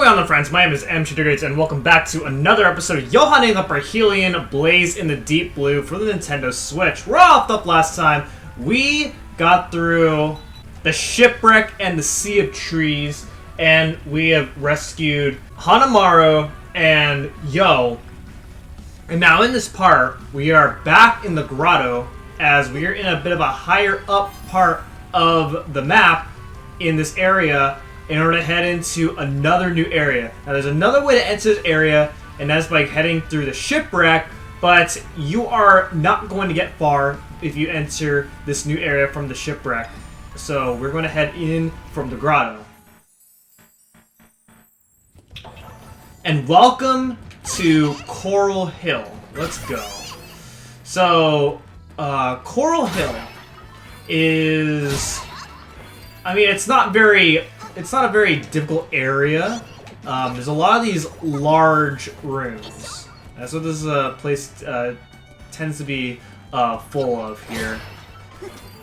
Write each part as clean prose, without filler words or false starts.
going on, friends? My name is INTI CREATES, and welcome back to another episode of Yohane The Parhelion, Blaze in the Deep Blue for the Nintendo Switch. We're off up last time. We got through the shipwreck and the sea of trees, and we have rescued Hanamaru and Yo. And now in this part, we are back in the grotto, as we are in a bit of a higher up part of the map in this area, in order to head into another new area. Now there's another way to enter this area, and that's by heading through the shipwreck, but you are not going to get far if you enter this new area from the shipwreck. So we're going to head in from the grotto. And welcome to Coral Hill. Let's go. So, Coral Hill is... I mean, it's not a very difficult area. There's a lot of these large rooms. That's what this place tends to be full of here.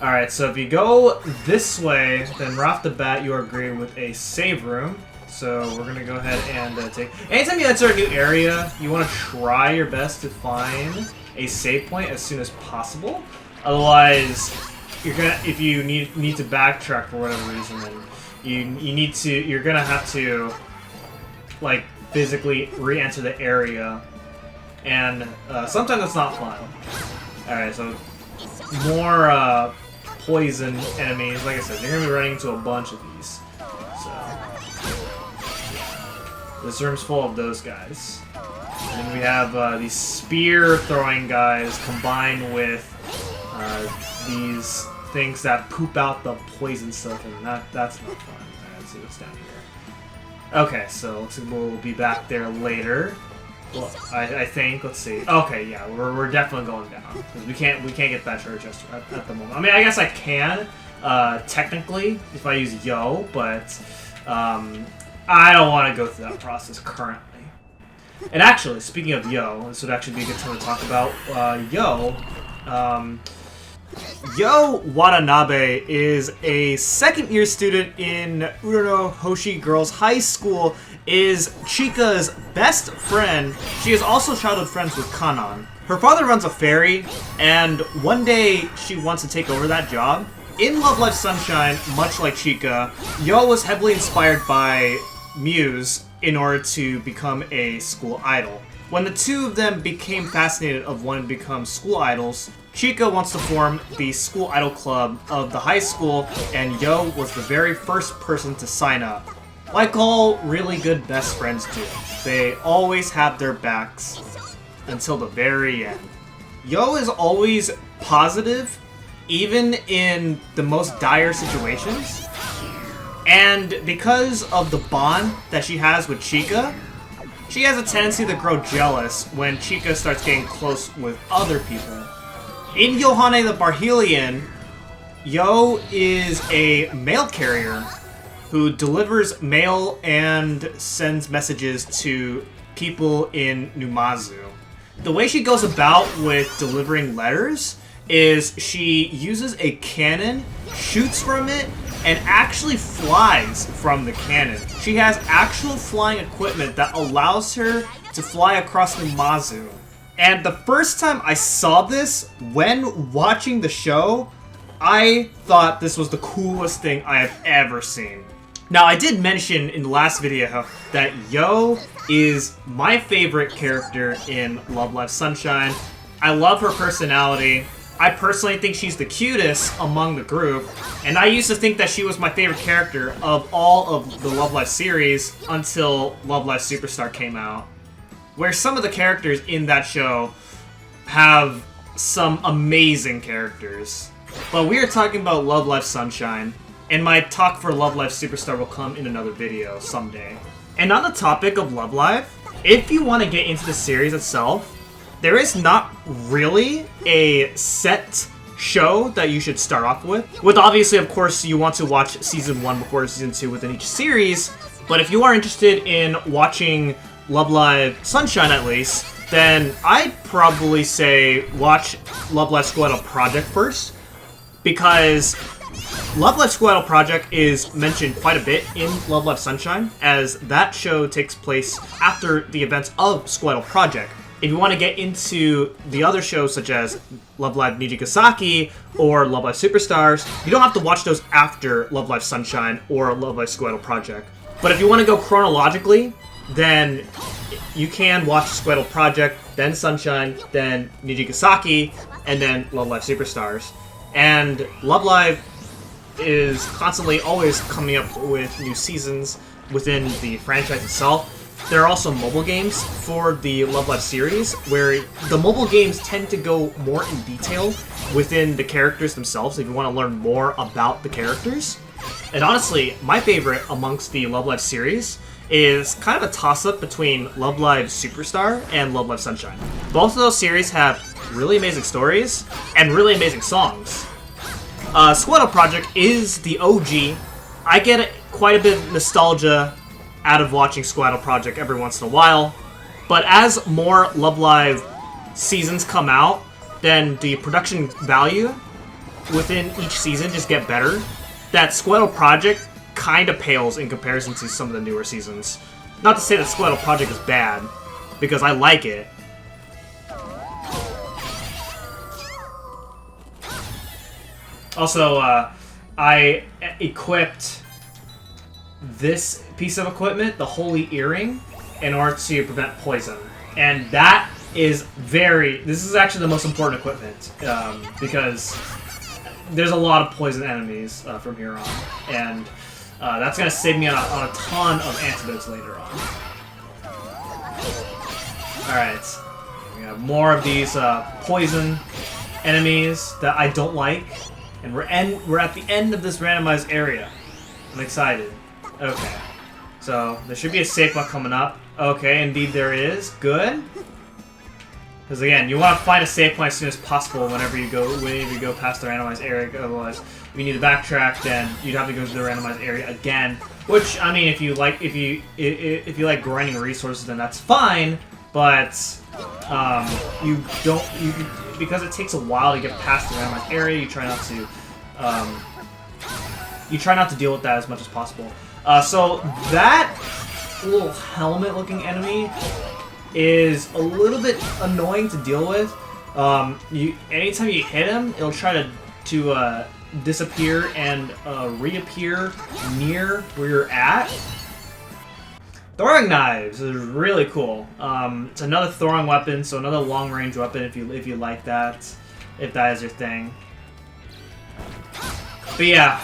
Alright, so if you go this way, then right off the bat you are greeted with a save room. So we're going to go ahead and take... Anytime you enter a new area, you want to try your best to find a save point as soon as possible. Otherwise, you're gonna, if you need to backtrack for whatever reason, then you're gonna have to, like, physically re-enter the area, and sometimes it's not fun. Alright, so more poison enemies. Like I said, you're gonna be running into a bunch of these. So this room's full of those guys. And then we have these spear-throwing guys combined with these things that poop out the poison stuff, and that's not fun. Alright, let's see what's down here. Okay, so looks like we'll be back there later. Well, I think. Let's see. Okay, yeah, we're definitely going down because we can't get that treasure chest at the moment. I mean, I guess I can technically if I use Yo, but I don't want to go through that process currently. And actually, speaking of Yo, this would actually be a good time to talk about Yo. Yo Watanabe is a second-year student in Urano Hoshi Girls High School, is Chika's best friend. She is also childhood friends with Kanan. Her father runs a ferry, and one day she wants to take over that job. In Love Live Sunshine, much like Chika, Yo was heavily inspired by Muse in order to become a school idol. When the two of them became fascinated of wanting to become school idols, Chika wants to form the school idol club of the high school, and Yo was the very first person to sign up. Like all really good best friends do, they always have their backs until the very end. Yo is always positive, even in the most dire situations. And because of the bond that she has with Chika, she has a tendency to grow jealous when Chika starts getting close with other people. In Yohane The Parhelion, Yo is a mail carrier who delivers mail and sends messages to people in Numazu. The way she goes about with delivering letters is she uses a cannon, shoots from it, and actually flies from the cannon. She has actual flying equipment that allows her to fly across Numazu. And the first time I saw this, when watching the show, I thought this was the coolest thing I have ever seen. Now, I did mention in the last video that Yo is my favorite character in Love Live Sunshine. I love her personality. I personally think she's the cutest among the group, and I used to think that she was my favorite character of all of the Love Live series until Love Live Superstar came out, where some of the characters in that show have some amazing characters. But we are talking about Love Live Sunshine, and my talk for Love Live Superstar will come in another video someday. And on the topic of Love Live, if you want to get into the series itself, there is not really a set show that you should start off with. With obviously, of course, you want to watch Season 1 before Season 2 within each series, but if you are interested in watching Love Live Sunshine at least, then I'd probably say watch Love Live School Idol Project first, because Love Live Squirtle Project is mentioned quite a bit in Love Live Sunshine, as that show takes place after the events of Squirtle Project. If you want to get into the other shows such as Love Live Nijigasaki or Love Live Superstars, you don't have to watch those after Love Live Sunshine or Love Live Squirtle Project. But if you want to go chronologically, then you can watch Squirtle Project, then Sunshine, then Nijigasaki, and then Love Live Superstars. And Love Live is constantly always coming up with new seasons within the franchise itself. There are also mobile games for the Love Live series, where the mobile games tend to go more in detail within the characters themselves if you want to learn more about the characters. And honestly, my favorite amongst the Love Live series is kind of a toss-up between Love Live Superstar and Love Live Sunshine. Both of those series have really amazing stories and really amazing songs. Squirtle Project is the OG. I get quite a bit of nostalgia out of watching Squirtle Project every once in a while, but as more Love Live seasons come out, then the production value within each season just get better. That Squirtle Project kind of pales in comparison to some of the newer seasons. Not to say that Squirtle Project is bad, because I like it. Also, I equipped this piece of equipment, the Holy Earring, in order to prevent poison. And that is this is actually the most important equipment, because there's a lot of poison enemies from here on. And that's going to save me on a ton of antidotes later on. Alright, we have more of these poison enemies that I don't like. And we're at the end of this randomized area. I'm excited. Okay. So, there should be a safe one coming up. Okay, indeed there is. Good. Because again, you want to find a safe point as soon as possible whenever you go past the randomized area. Otherwise, if you need to backtrack, then you'd have to go to the randomized area again. Which, I mean, if you like grinding resources, then that's fine. But because it takes a while to get past the randomized area, you try not to deal with that as much as possible. So that little helmet-looking enemy is a little bit annoying to deal with. Anytime you hit him, it'll try to disappear and reappear near where you're at. Throwing knives is really cool. It's another throwing weapon, so another long-range weapon if you like that, if that is your thing. But yeah,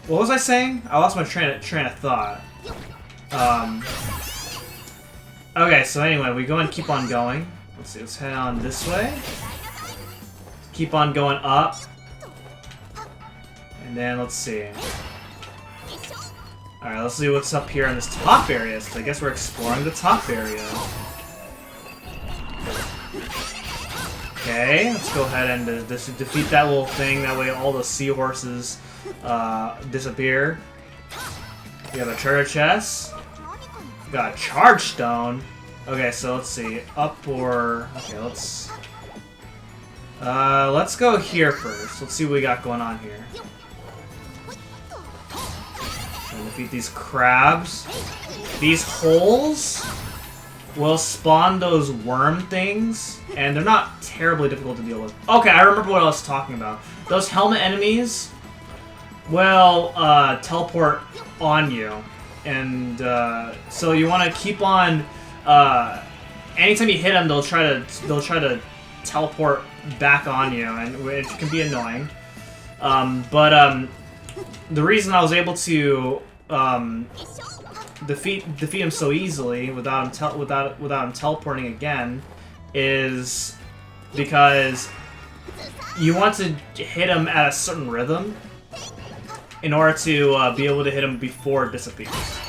what was I saying? I lost my train of thought. Okay, so anyway, we go and keep on going. Let's see, let's head on this way. Keep on going up. And then, let's see. Alright, let's see what's up here in this top area. So I guess we're exploring the top area. Okay, let's go ahead and defeat that little thing. That way all the seahorses disappear. We have a treasure chest. We got a charge stone. Okay, so let's see. Up or... Okay, let's go here first. Let's see what we got going on here. And defeat these crabs. These holes will spawn those worm things, and they're not terribly difficult to deal with. Okay, I remember what I was talking about. Those helmet enemies will teleport on you, and so you want to keep on. Anytime you hit them, they'll try to teleport back on you, and which can be annoying. But the reason I was able to defeat him so easily without him teleporting again is because you want to hit him at a certain rhythm in order to be able to hit him before it disappears.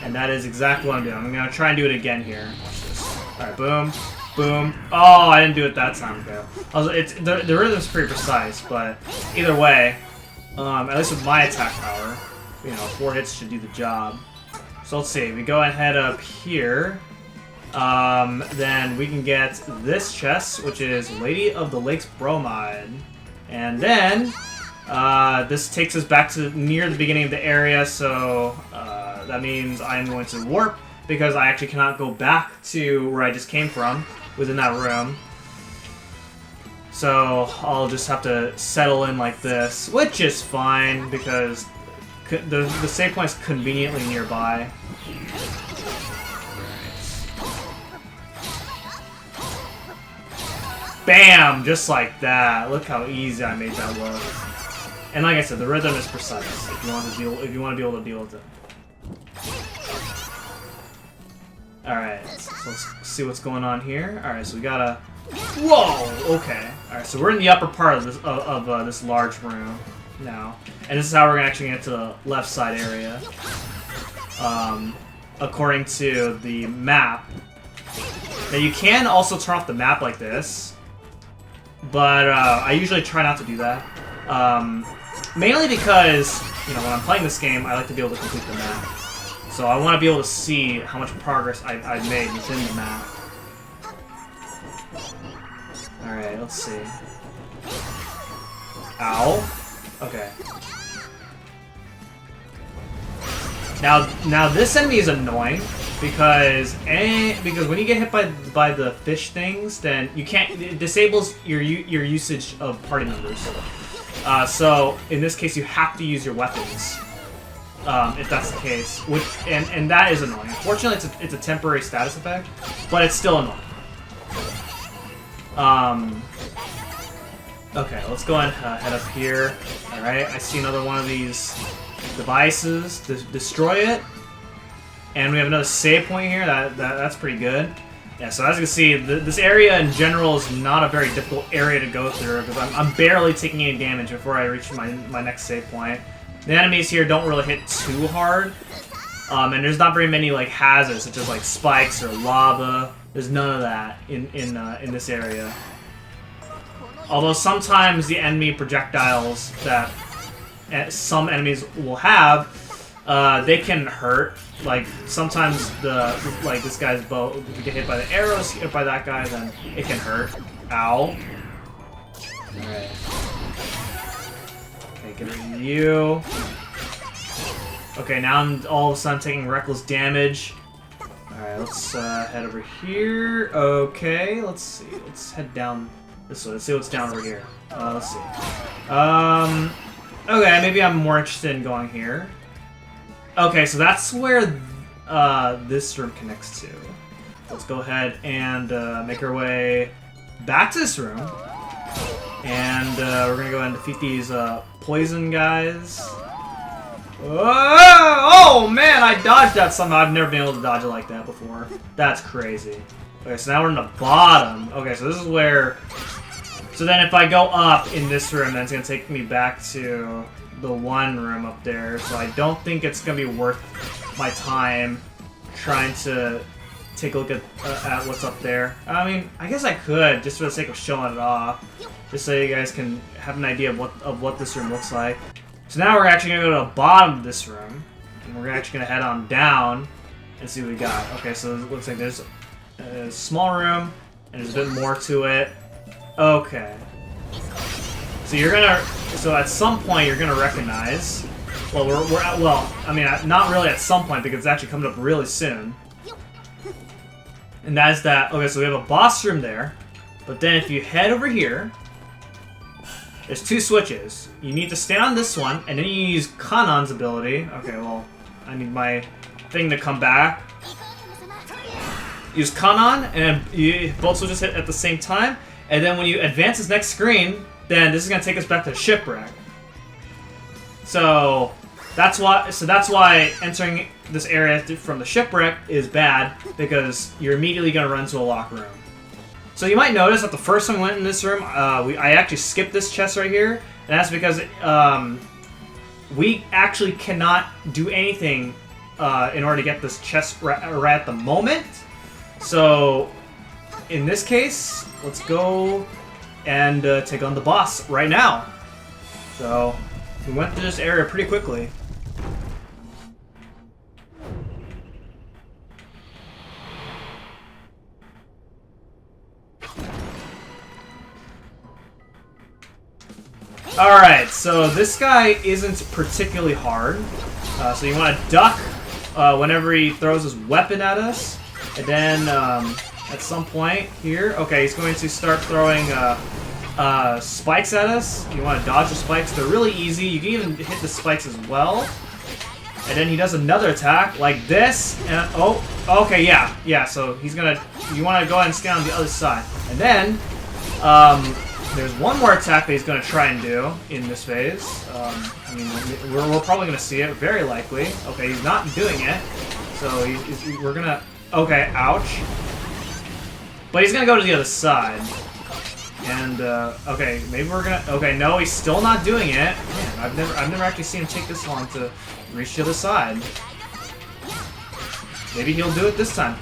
And that is exactly what I'm doing. I'm gonna try and do it again here. Alright, boom, boom. Oh, I didn't do it that time, though. The rhythm's pretty precise, but either way, at least with my attack power, 4 hits should do the job. So let's see, we go ahead up here. Then we can get this chest, which is Lady of the Lake's Bromide. And then this takes us back to near the beginning of the area, so that means I'm going to warp because I actually cannot go back to where I just came from within that room. So I'll just have to settle in like this, which is fine because the save point is conveniently nearby. Bam! Just like that. Look how easy I made that look. And like I said, the rhythm is precise if you want to be able to deal with it. Alright, so let's see what's going on here. Alright, so we gotta... Whoa! Okay. Alright, so we're in the upper part of this large room now. And this is how we're gonna actually get to the left side area. According to the map. Now you can also turn off the map like this. But I usually try not to do that. Mainly because, you know, when I'm playing this game, I like to be able to complete the map. So I want to be able to see how much progress I've made within the map. Alright, let's see. Ow. Okay. Now this enemy is annoying because when you get hit by the fish things, then you can't. It disables your usage of party members. So in this case, you have to use your weapons. If that's the case, and that is annoying. Unfortunately, it's a temporary status effect, but it's still annoying. Okay, let's go ahead and head up here. All right, I see another one of these devices. Destroy it, and we have another save point here. That's pretty good. Yeah, so as you can see, this area in general is not a very difficult area to go through because I'm barely taking any damage before I reach my next save point. The enemies here don't really hit too hard, and there's not very many like hazards such as like spikes or lava. There's none of that in this area. Although sometimes the enemy projectiles that some enemies will have, they can hurt. Like sometimes this guy's bow, if you get hit by the arrows, hit by that guy, then it can hurt. Ow. Alright. Okay, get rid of you. Okay, now I'm all of a sudden taking reckless damage. Alright, let's head over here. Okay, let's see. Let's head down this way. Let's see what's down over here. Let's see. Okay, maybe I'm more interested in going here. Okay, so that's where this room connects to. Let's go ahead and make our way back to this room. And we're gonna go ahead and defeat these poison guys. Oh man, I dodged that somehow. I've never been able to dodge it like that before. That's crazy. Okay, so now we're in the bottom. Okay, so this is where... So then if I go up in this room, then it's gonna take me back to the one room up there. So I don't think it's gonna be worth my time trying to take a look at what's up there. I mean, I guess I could, just for the sake of showing it off. Just so you guys can have an idea of what this room looks like. So now we're actually going to go to the bottom of this room. And we're actually going to head on down and see what we got. Okay, so it looks like there's a small room, and there's a bit more to it. Okay. So you're going to... So at some point, you're going to recognize... Well, we're at... Well, I mean, not really at some point, because it's actually coming up really soon. And that is that... Okay, so we have a boss room there. But then if you head over here... There's two switches. You need to stay on this one, and then you use Kanon's ability. Okay, well, I need my thing to come back. Use Kanon, and both switches hit at the same time. And then when you advance this next screen, then this is gonna take us back to the shipwreck. So that's why entering this area from the shipwreck is bad, because you're immediately gonna run to a locked room. So you might notice that the first time we went in this room, I actually skipped this chest right here, and that's because we actually cannot do anything in order to get this chest right at the moment. So in this case, let's go and take on the boss right now. So we went through this area pretty quickly. Alright, so this guy isn't particularly hard. So you want to duck whenever he throws his weapon at us. And then at some point here, okay, he's going to start throwing spikes at us. You want to dodge the spikes. They're really easy. You can even hit the spikes as well. And then he does another attack like this. And oh, okay, yeah. So he's gonna. You want to go ahead and stand on the other side. And then there's one more attack that he's gonna try and do in this phase. I mean, we're probably gonna see it, very likely. Okay, he's not doing it. So we're gonna. Okay, ouch. But he's gonna go to the other side. And okay, maybe we're gonna. Okay, no, he's still not doing it. Man, I've never actually seen him take this long to reach the other side. Maybe he'll do it this time.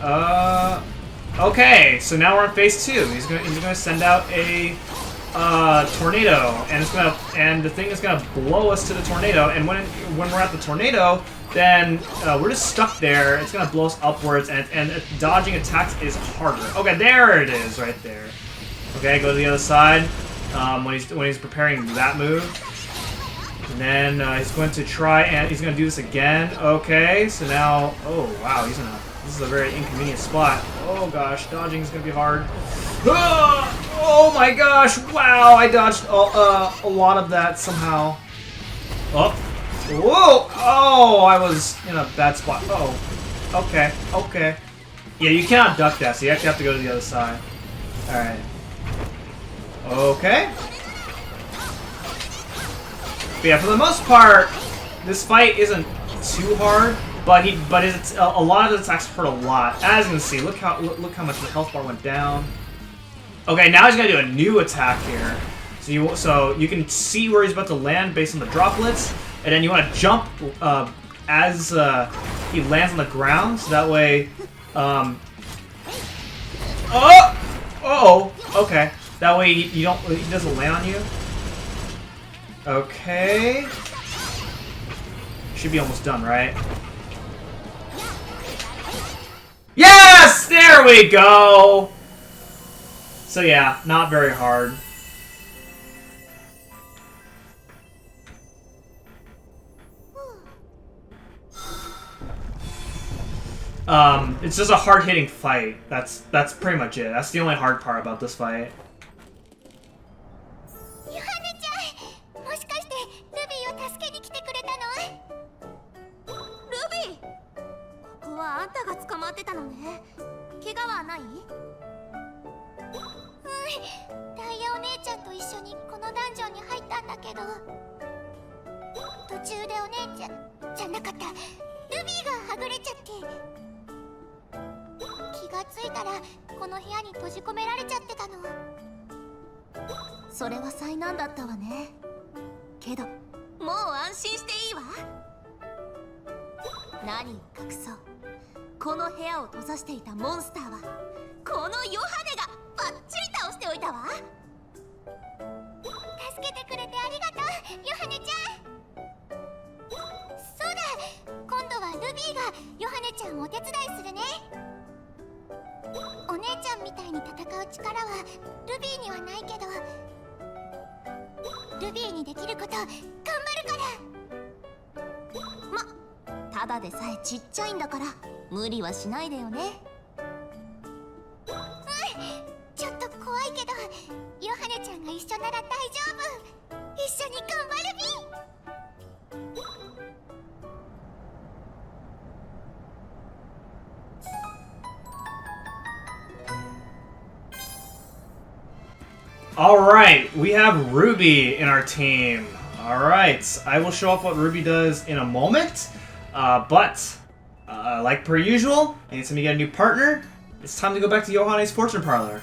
Okay, so now we're on phase 2. He's gonna send out a tornado, and the thing is gonna blow us to the tornado. And when we're at the tornado, then we're just stuck there. It's gonna blow us upwards, and dodging attacks is harder. Okay, there it is, right there. Okay, go to the other side when he's preparing that move. And then he's going to try and he's going to do this again. Okay, so now, oh wow, this is a very inconvenient spot. Oh gosh, dodging is going to be hard. Oh my gosh, wow, I dodged a lot of that somehow. Oh, whoa, oh, I was in a bad spot. Oh, okay. Yeah, you cannot duck that, so you actually have to go to the other side. Alright. Okay. But yeah, for the most part, this fight isn't too hard, but it's a lot of the attacks hurt a lot. As you can see, look how much the health bar went down. Okay, now he's gonna do a new attack here. So you can see where he's about to land based on the droplets, and then you want to jump as he lands on the ground, so that way. Okay. That way he doesn't land on you. Okay. Should be almost done, right? Yes! There we go! So yeah, not very hard. It's just a hard-hitting fight. That's pretty much it. That's the only hard part about this fight. Alright, we have Ruby in our team. Alright, I will show off what Ruby does in a moment. But like per usual, anytime you get a new partner, it's time to go back to Yohane's fortune parlor.